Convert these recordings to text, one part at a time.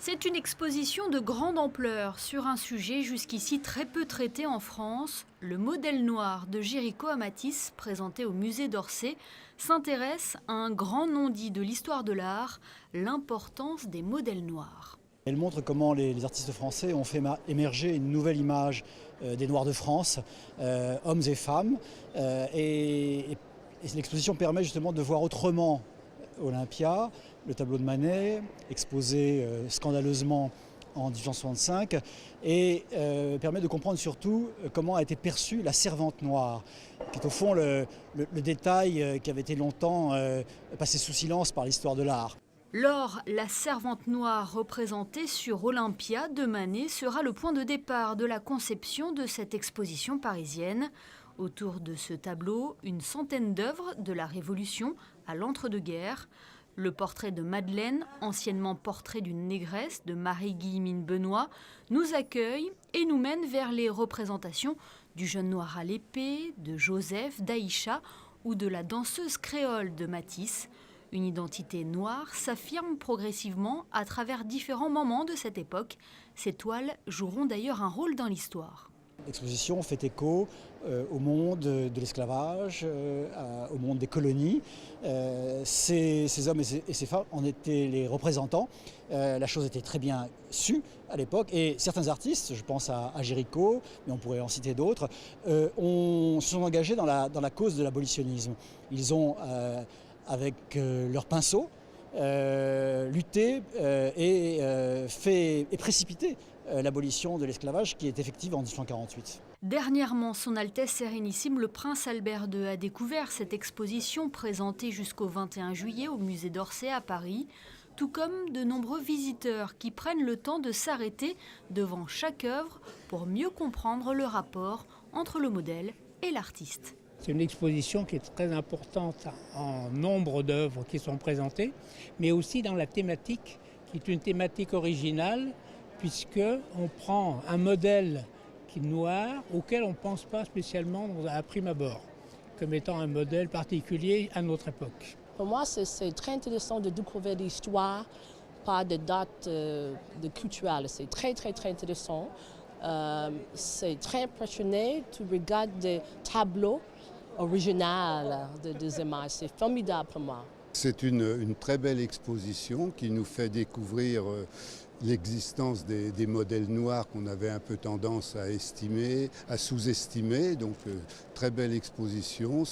C'est une exposition de grande ampleur sur un sujet jusqu'ici très peu traité en France. Le modèle noir de Jéricho Amatis, présenté au musée d'Orsay, s'intéresse à un grand non-dit de l'histoire de l'art, l'importance des modèles noirs. Elle montre comment les artistes français ont fait émerger une nouvelle image des Noirs de France, hommes et femmes. Et l'exposition permet justement de voir autrement Olympia, le tableau de Manet, exposé scandaleusement en 1865, et permet de comprendre surtout comment a été perçue la servante noire, qui est au fond le détail qui avait été longtemps passé sous silence par l'histoire de l'art. Laure, la servante noire représentée sur Olympia de Manet, sera le point de départ de la conception de cette exposition parisienne. Autour de ce tableau, une centaine d'œuvres de la Révolution à l'entre-deux-guerres. Le portrait de Madeleine, anciennement portrait d'une négresse de Marie-Guillemine Benoît, nous accueille et nous mène vers les représentations du jeune noir à l'épée, de Joseph, d'Aïcha ou de la danseuse créole de Matisse. Une identité noire s'affirme progressivement à travers différents moments de cette époque. Ces toiles joueront d'ailleurs un rôle dans l'histoire. L'exposition fait écho au monde de l'esclavage, au monde des colonies. Ces hommes et ces femmes en étaient les représentants. La chose était très bien sue à l'époque et certains artistes, je pense à Jéricho, mais on pourrait en citer d'autres, se sont engagés dans la cause de l'abolitionnisme. Ils ont, avec leur pinceau, lutté et précipité l'abolition de l'esclavage qui est effective en 1848. Dernièrement, Son Altesse Sérénissime, le Prince Albert II, a découvert cette exposition présentée jusqu'au 21 juillet au musée d'Orsay à Paris, tout comme de nombreux visiteurs qui prennent le temps de s'arrêter devant chaque œuvre pour mieux comprendre le rapport entre le modèle et l'artiste. C'est une exposition qui est très importante en nombre d'œuvres qui sont présentées, mais aussi dans la thématique, qui est une thématique originale, puisqu'on prend un modèle qui est noir, auquel on ne pense pas spécialement à prime abord, comme étant un modèle particulier à notre époque. Pour moi, c'est très intéressant de découvrir l'histoire par des dates culturelles. C'est très intéressant. C'est très impressionnant. Tu regardes des tableaux originaux des images. C'est formidable pour moi. C'est une très belle exposition qui nous fait découvrir l'existence des modèles noirs qu'on avait un peu tendance à sous-estimer. Donc très belle exposition,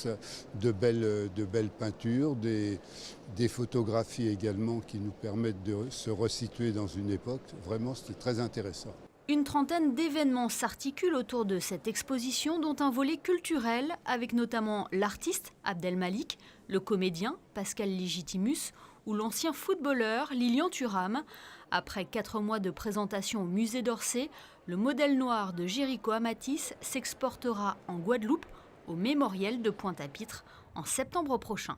de belles peintures, des photographies également qui nous permettent de se resituer dans une époque. Vraiment, c'était très intéressant. Une trentaine d'événements s'articulent autour de cette exposition, dont un volet culturel avec notamment l'artiste Abdel Malik, le comédien Pascal Légitimus ou l'ancien footballeur Lilian Thuram. Après 4 mois de présentation au musée d'Orsay, le modèle noir de Jéricho Amatis s'exportera en Guadeloupe au mémorial de Pointe-à-Pitre en septembre prochain.